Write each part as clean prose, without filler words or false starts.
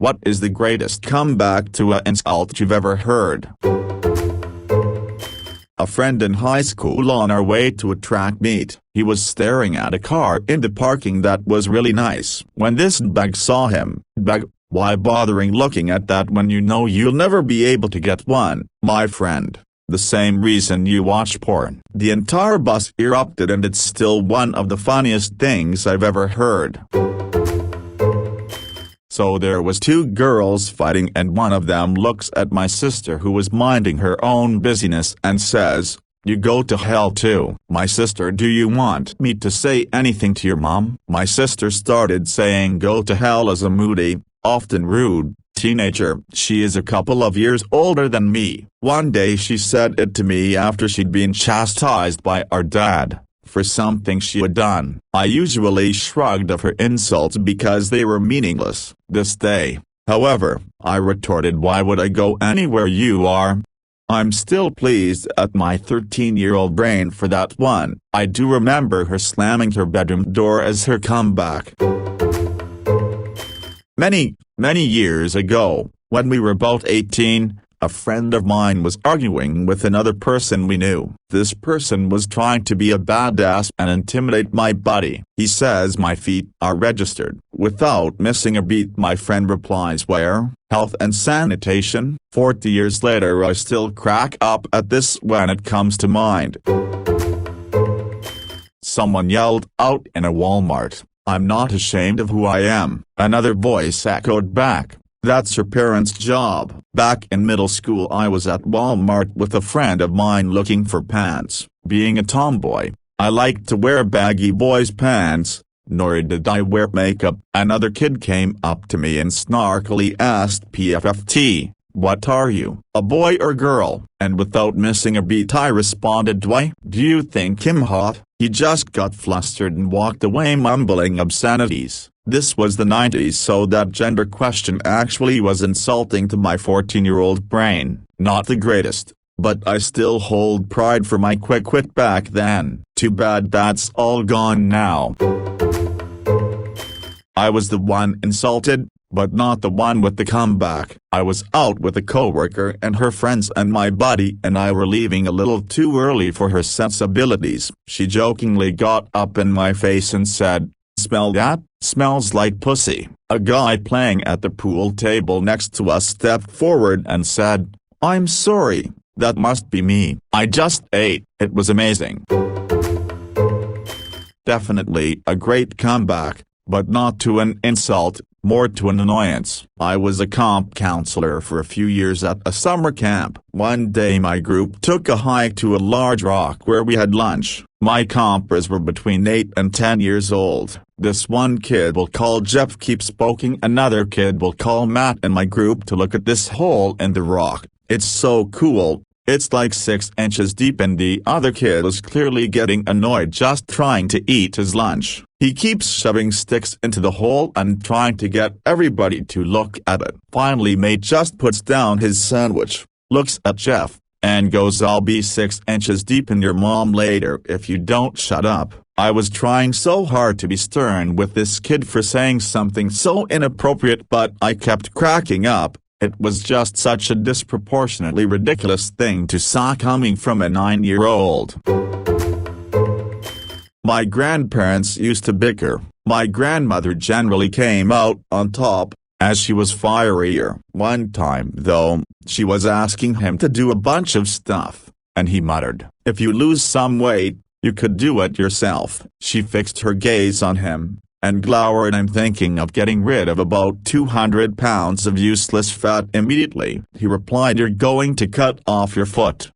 What is the greatest comeback to an insult you've ever heard? A friend in high school on our way to a track meet, he was staring at a car in the parking that was really nice. When this bag saw him, bag, why bothering looking at that when you know you'll never be able to get one, my friend? The same reason you watch porn. The entire bus erupted, and it's still one of the funniest things I've ever heard. So there was two girls fighting, and one of them looks at my sister, who was minding her own business, and says, "You go to hell too." My sister, "Do you want me to say anything to your mom?" My sister started saying go to hell as a moody, often rude, teenager. She is a couple of years older than me. One day she said it to me after she'd been chastised by our dad for something she had done. I usually shrugged off her insults because they were meaningless. This day, however, I retorted, "Why would I go anywhere you are?" I'm still pleased at my 13-year-old brain for that one. I do remember her slamming her bedroom door as her comeback. Many years ago, when we were both 18, a friend of mine was arguing with another person we knew. This person was trying to be a badass and intimidate my buddy. He says my feet are registered. Without missing a beat, my friend replies, "Where?" "Health and sanitation." 40 years later, I still crack up at this when it comes to mind. Someone yelled out in a Walmart, "I'm not ashamed of who I am." Another voice echoed back, "That's your parents' job." Back in middle school, I was at Walmart with a friend of mine looking for pants. Being a tomboy, I liked to wear baggy boys' pants, nor did I wear makeup. Another kid came up to me and snarkily asked PFFT, "What are you, a boy or girl?" And without missing a beat I responded, "Why, do you think him hot?" He just got flustered and walked away mumbling obscenities. This was the 90s, so that gender question actually was insulting to my 14-year-old brain. Not the greatest, but I still hold pride for my quick wit back then. Too bad that's all gone now. I was the one insulted, but not the one with the comeback. I was out with a coworker and her friends, and my buddy and I were leaving a little too early for her sensibilities. She jokingly got up in my face and said, "Smell that? Smells like pussy." A guy playing at the pool table next to us stepped forward and said, "I'm sorry, that must be me. I just ate." It was amazing. Definitely a great comeback, but not to an insult, more to an annoyance. I was a camp counselor for a few years at a summer camp. One day my group took a hike to a large rock where we had lunch. My campers were between 8 and 10 years old. This one kid we'll call Jeff keeps poking another kid we'll call Matt in my group to look at this hole in the rock. It's so cool. It's like 6 inches deep, and the other kid was clearly getting annoyed just trying to eat his lunch. He keeps shoving sticks into the hole and trying to get everybody to look at it. Finally Mate just puts down his sandwich, looks at Jeff, and goes, "I'll be 6 inches deep in your mom later if you don't shut up." I was trying so hard to be stern with this kid for saying something so inappropriate, but I kept cracking up. It was just such a disproportionately ridiculous thing to say coming from a 9-year-old. My grandparents used to bicker. My grandmother generally came out on top, as she was fierier. One time though, she was asking him to do a bunch of stuff, and he muttered, "If you lose some weight, you could do it yourself." She fixed her gaze on him, and glowered. "I'm thinking of getting rid of about 200 pounds of useless fat immediately." He replied, "You're going to cut off your foot."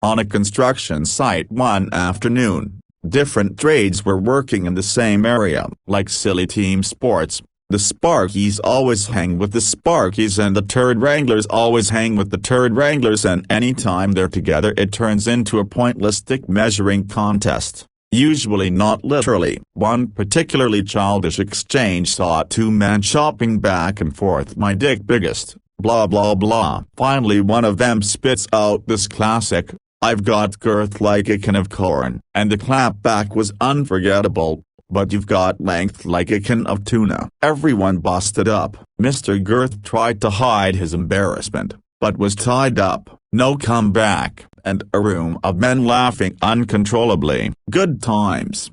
On a construction site one afternoon, different trades were working in the same area. Like silly team sports, the Sparkies always hang with the Sparkies and the Turd Wranglers always hang with the Turd Wranglers, and anytime they're together it turns into a pointless stick measuring contest. Usually not literally. One particularly childish exchange saw 2 men chopping back and forth, "My dick biggest, blah blah blah." Finally one of them spits out this classic, "I've got girth like a can of corn," and the clapback was unforgettable. but you've got length like a can of tuna. Everyone busted up. Mr. Girth tried to hide his embarrassment, but was tied up. No comeback, and a room of men laughing uncontrollably. Good times.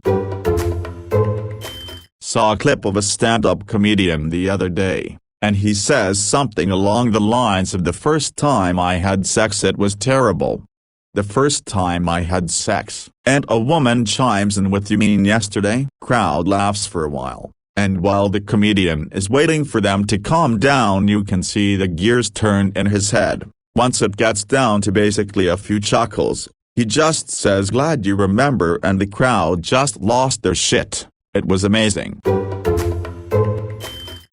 Saw a clip of a stand-up comedian the other day, and he says something along the lines of, "The first time I had sex it was terrible. The first time I had sex." And a woman chimes in with, "You mean yesterday?" Crowd laughs for a while, and while the comedian is waiting for them to calm down, you can see the gears turn in his head. Once it gets down to basically a few chuckles, he just says, "Glad you remember," and the crowd just lost their shit. It was amazing.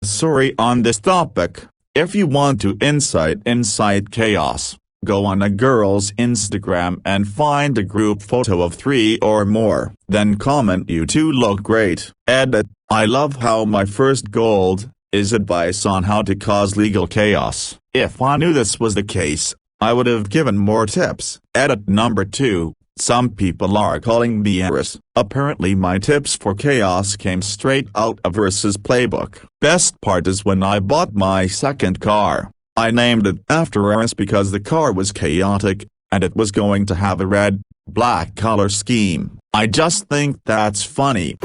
Sorry on this topic. If you want to incite chaos, go on a girl's Instagram and find a group photo of 3 or more. Then comment, "You two look great." Edit, I love how my first gold is advice on how to cause legal chaos. If I knew this was the case, I would have given more tips. Edit number 2. Some people are calling me Eris. Apparently my tips for chaos came straight out of Eris's playbook. Best part is when I bought my second car, I named it after Eris because the car was chaotic, and it was going to have a red-black color scheme. I just think that's funny.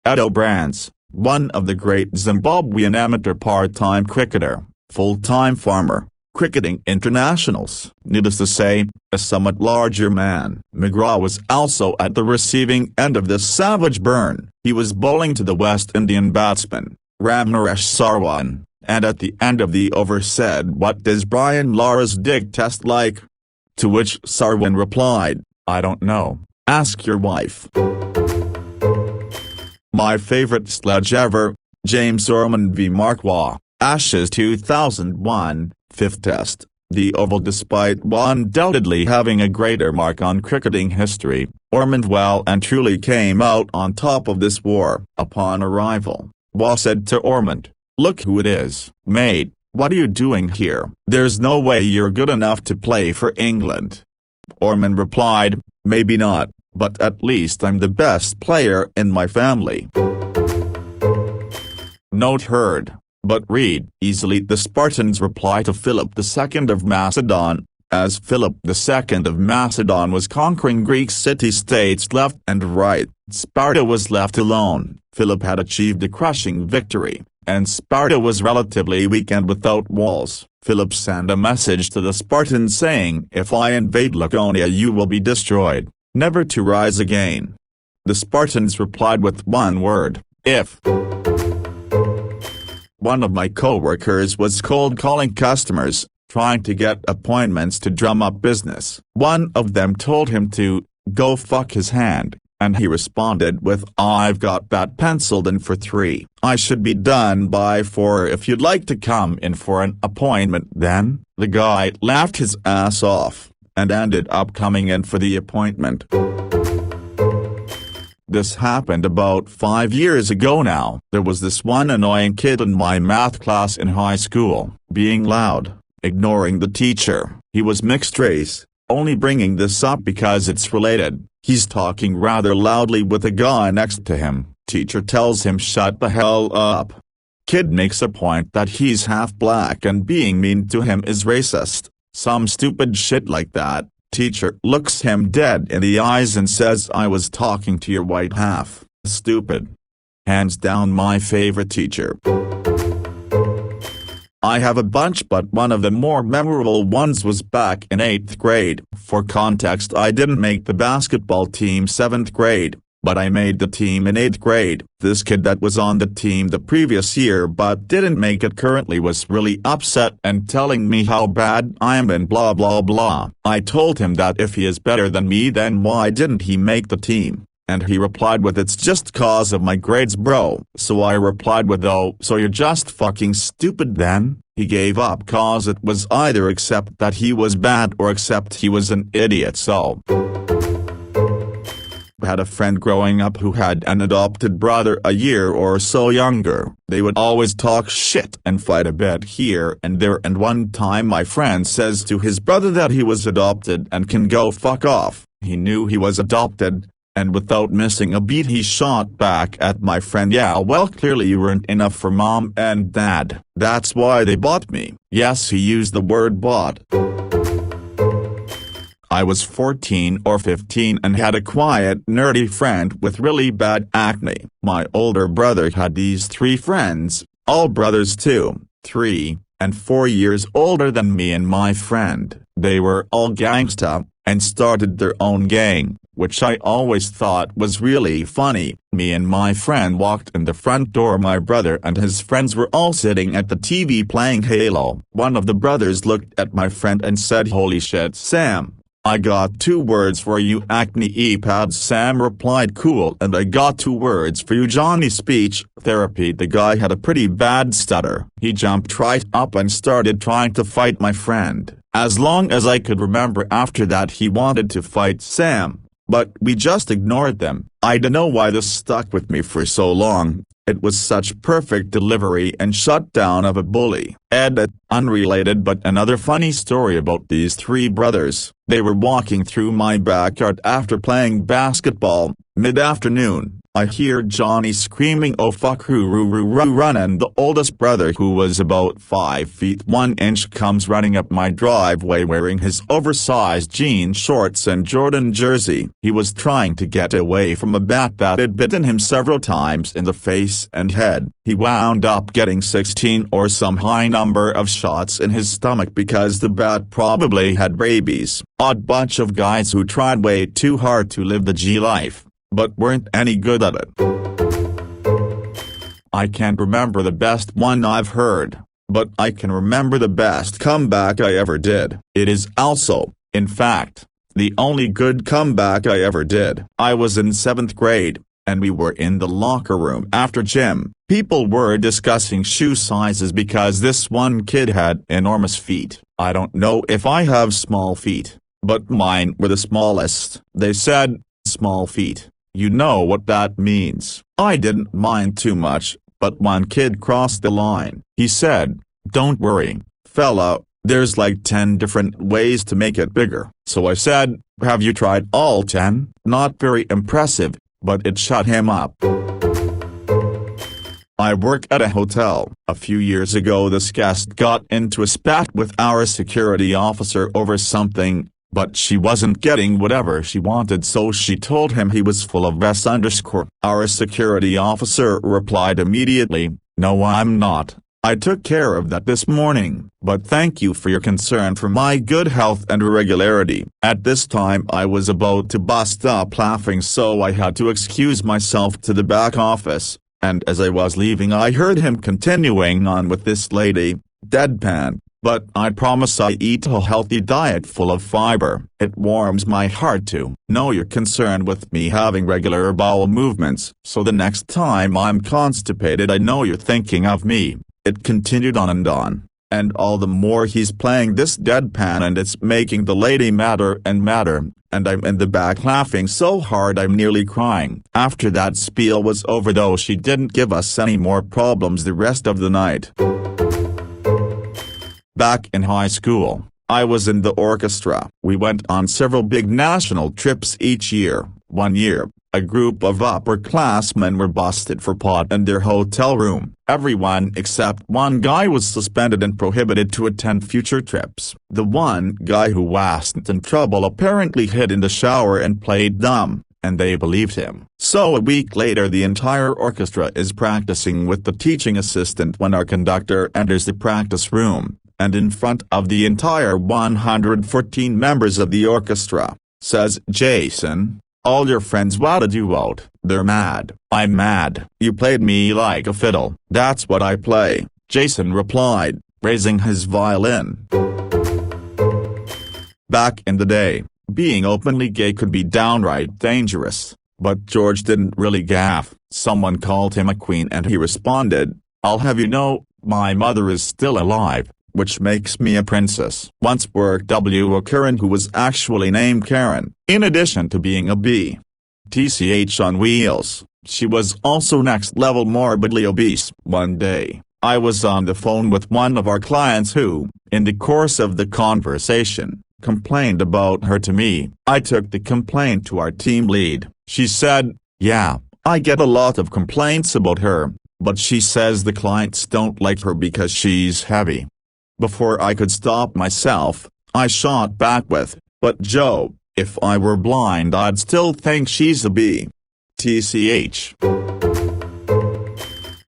Edo Brands, one of the great Zimbabwean amateur part-time cricketer, full-time farmer, cricketing internationals. Needless to say, a somewhat larger man. McGraw was also at the receiving end of this savage burn. He was bowling to the West Indian batsman, Ramnaresh Sarwan, and at the end of the over said, "What does Brian Lara's dig taste like?" To which Sarwan replied, "I don't know. Ask your wife." My favorite sledge ever, James Ormond v Marquardt, Ashes 2001, 5th Test, the Oval. Despite Waugh undoubtedly having a greater mark on cricketing history, Ormond well and truly came out on top of this war. Upon arrival, Waugh said to Ormond, "Look who it is, mate, what are you doing here? There's no way you're good enough to play for England." Ormond replied, "Maybe not, but at least I'm the best player in my family." Note heard, but read easily. The Spartans' reply to Philip II of Macedon. As Philip II of Macedon was conquering Greek city-states left and right, Sparta was left alone. Philip had achieved a crushing victory, and Sparta was relatively weak and without walls. Philip sent a message to the Spartans saying, "If I invade Laconia you will be destroyed, never to rise again." The Spartans replied with one word, "If." One of my co-workers was cold calling customers, trying to get appointments to drum up business. One of them told him to go fuck his hand, and he responded with, "I've got that penciled in for 3. I should be done by 4 if you'd like to come in for an appointment." Then, the guy laughed his ass off, and ended up coming in for the appointment. This happened about 5 years ago now. There was this one annoying kid in my math class in high school, being loud, ignoring the teacher. He was mixed race, only bringing this up because it's related. He's talking rather loudly with a guy next to him. Teacher tells him shut the hell up. Kid makes a point that he's half black and being mean to him is racist. Some stupid shit like that. Teacher looks him dead in the eyes and says, "I was talking to your white half." Stupid. Hands down my favorite teacher. I have a bunch, but one of the more memorable ones was back in 8th grade. For context, I didn't make the basketball team 7th grade, but I made the team in 8th grade. This kid that was on the team the previous year but didn't make it currently was really upset and telling me how bad I am and blah blah blah. I told him that if he is better than me then why didn't he make the team? And he replied with, "It's just cause of my grades bro." So I replied with, "Oh, so you're just fucking stupid then?" He gave up cause it was either accept that he was bad or accept he was an idiot. So had a friend growing up who had an adopted brother a year or so younger. They would always talk shit and fight a bit here and there, and one time my friend says to his brother that he was adopted and can go fuck off. He knew he was adopted, and without missing a beat he shot back at my friend, "Yeah, well, clearly you weren't enough for mom and dad. That's why they bought me." Yes, he used the word bought. I was 14 or 15 and had a quiet, nerdy friend with really bad acne. My older brother had these 3 friends, all brothers 2, 3, and 4 years older than me and my friend. They were all gangsta, and started their own gang, which I always thought was really funny. Me and my friend walked in the front door. My brother and his friends were all sitting at the TV playing Halo. One of the brothers looked at my friend and said, "Holy shit, Sam. I got 2 words for you, acne e-pads." Sam replied, "Cool, and I got 2 words for you, Johnny." Speech therapy. The guy had a pretty bad stutter. He jumped right up and started trying to fight my friend. As long as I could remember after that he wanted to fight Sam, but we just ignored them. I don't know why this stuck with me for so long. It was such perfect delivery and shutdown of a bully. Edit. Unrelated but another funny story about these 3 brothers. They were walking through my backyard after playing basketball. Mid-afternoon, I hear Johnny screaming, "Oh fuck, run," and the oldest brother, who was about 5 feet 1 inch, comes running up my driveway wearing his oversized jean shorts and Jordan jersey. He was trying to get away from a bat that had bitten him several times in the face and head. He wound up getting 16 or some high number of shots in his stomach because the bat probably had rabies. Odd bunch of guys who tried way too hard to live the G life, but weren't any good at it. I can't remember the best one I've heard, but I can remember the best comeback I ever did. It is also, in fact, the only good comeback I ever did. I was in 7th grade, and we were in the locker room after gym. People were discussing shoe sizes because this one kid had enormous feet. I don't know if I have small feet, but mine were the smallest. They said, "Small feet. You know what that means." I didn't mind too much, but one kid crossed the line. He said, "Don't worry, fella, there's like 10 different ways to make it bigger." So I said, "Have you tried all 10? Not very impressive, but it shut him up. I work at a hotel. A few years ago this guest got into a spat with our security officer over something, but she wasn't getting whatever she wanted, so she told him he was full of S_. Our security officer replied immediately, "No, I'm not. I took care of that this morning, but thank you for your concern for my good health and regularity." At this time I was about to bust up laughing, so I had to excuse myself to the back office, and as I was leaving I heard him continuing on with this lady, deadpan, "But I promise I eat a healthy diet full of fiber. It warms my heart to know you're concerned with me having regular bowel movements, so the next time I'm constipated I know you're thinking of me." It continued on, and all the more he's playing this deadpan and it's making the lady madder and madder, and I'm in the back laughing so hard I'm nearly crying. After that spiel was over though, she didn't give us any more problems the rest of the night. Back in high school, I was in the orchestra. We went on several big national trips each year. One year, a group of upperclassmen were busted for pot in their hotel room. Everyone except one guy was suspended and prohibited to attend future trips. The one guy who wasn't in trouble apparently hid in the shower and played dumb, and they believed him. So a week later the entire orchestra is practicing with the teaching assistant when our conductor enters the practice room, and in front of the entire 114 members of the orchestra, says, "Jason, all your friends wanted you out. They're mad." "I'm mad. You played me like a fiddle." "That's what I play," Jason replied, raising his violin. Back in the day, being openly gay could be downright dangerous, but George didn't really gaff. Someone called him a queen and he responded, "I'll have you know, my mother is still alive, which makes me a princess." Once worked a Karen who was actually named Karen. In addition to being a BTCH on wheels, she was also next level morbidly obese. One day, I was on the phone with one of our clients who, in the course of the conversation, complained about her to me. I took the complaint to our team lead. She said, "Yeah, I get a lot of complaints about her, but she says the clients don't like her because she's heavy." Before I could stop myself, I shot back with, "But Joe, if I were blind I'd still think she's a B." TCH.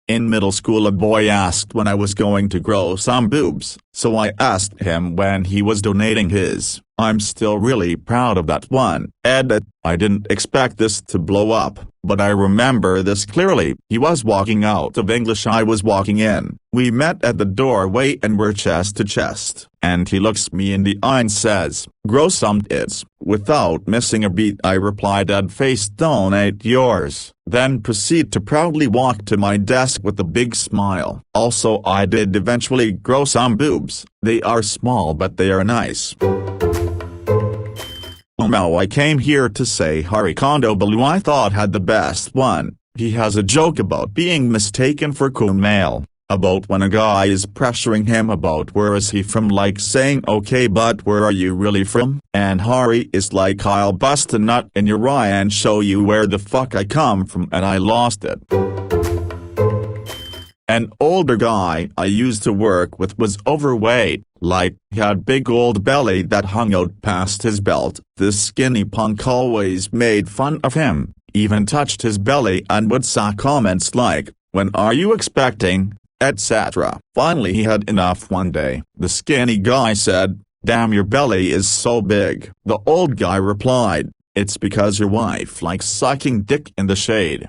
In middle school a boy asked when I was going to grow some boobs, so I asked him when he was donating his. I'm still really proud of that one. Edit. I didn't expect this to blow up, but I remember this clearly. He was walking out of English, I was walking in. We met at the doorway and were chest to chest, and he looks me in the eye and says, "Grow some tits." Without missing a beat I replied, "Dead face, donate yours," then proceed to proudly walk to my desk with a big smile. Also I did eventually grow some boobs. They are small but they are nice. Now I came here to say Hari Kondo Balu I thought had the best one. He has a joke about being mistaken for cool male, about when a guy is pressuring him about where is he from, like saying okay but where are you really from, and Hari is like, "I'll bust a nut in your eye and show you where the fuck I come from," and I lost it. An older guy I used to work with was overweight, like, he had big old belly that hung out past his belt. This skinny punk always made fun of him, even touched his belly and would say comments like, "When are you expecting?" etc. Finally he had enough one day. The skinny guy said, "Damn, your belly is so big." The old guy replied, "It's because your wife likes sucking dick in the shade."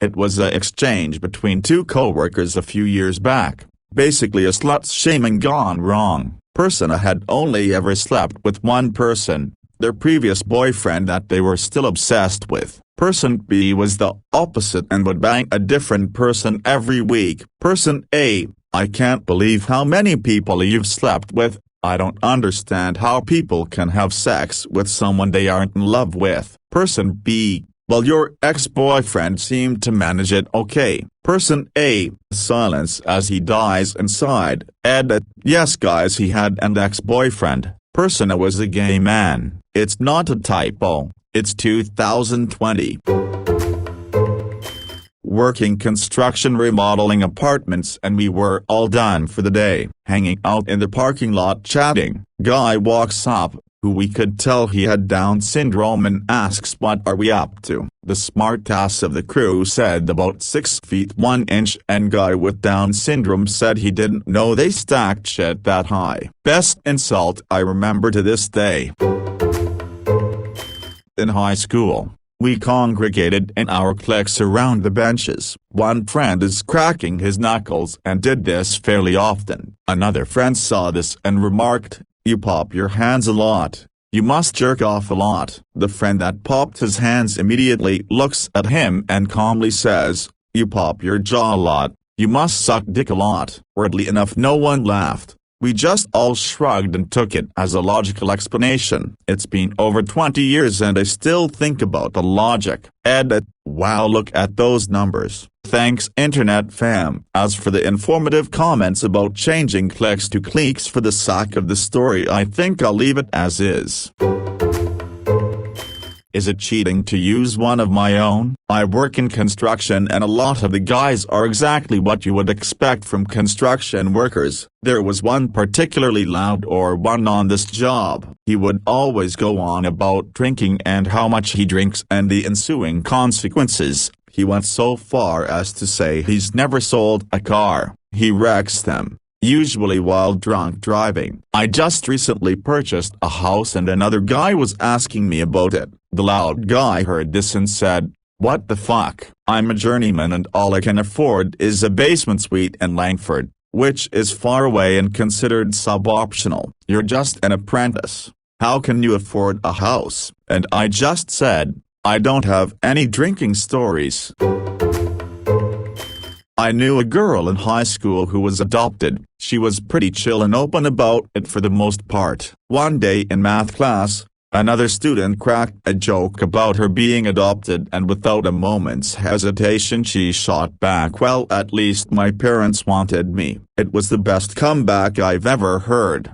It was an exchange between two co-workers a few years back, basically a slut-shaming gone wrong. Person A had only ever slept with one person, their previous boyfriend that they were still obsessed with. Person B was the opposite and would bang a different person every week. Person A, "I can't believe how many people you've slept with. I don't understand how people can have sex with someone they aren't in love with." Person B, "Well, your ex-boyfriend seemed to manage it okay." Person A, silence as he dies inside. Edit. Yes guys, he had an ex-boyfriend. Person A was a gay man. It's not a typo, it's 2020. Working construction remodeling apartments and we were all done for the day. Hanging out in the parking lot chatting. Guy walks up, who we could tell he had Down syndrome, and asks, "What are we up to?" The smartass of the crew said about 6 feet 1 inch, and guy with Down syndrome said he didn't know they stacked shit that high. Best insult I remember to this day. In high school, we congregated in our cliques around the benches. One friend is cracking his knuckles and did this fairly often. Another friend saw this and remarked, "You pop your hands a lot. You must jerk off a lot." The friend that popped his hands immediately looks at him and calmly says, "You pop your jaw a lot. You must suck dick a lot." Weirdly enough no one laughed. We just all shrugged and took it as a logical explanation. It's been over 20 years and I still think about the logic. Edit. Wow, look at those numbers. Thanks internet fam. As for the informative comments about changing cliques to cliques for the sake of the story, I think I'll leave it as is. Is it cheating to use one of my own? I work in construction and a lot of the guys are exactly what you would expect from construction workers. There was one particularly loud one on this job. He would always go on about drinking and how much he drinks and the ensuing consequences. He went so far as to say he's never sold a car. He wrecks them, usually while drunk driving. I just recently purchased a house and another guy was asking me about it. The loud guy heard this and said, "What the fuck? I'm a journeyman and all I can afford is a basement suite in Langford, which is far away and considered sub-optional. You're just an apprentice. How can you afford a house?" And I just said, "I don't have any drinking stories." I knew a girl in high school who was adopted. She was pretty chill and open about it for the most part. One day in math class, Another student cracked a joke about her being adopted, and without a moment's hesitation she shot back, "Well, at least my parents wanted me." It was the best comeback I've ever heard.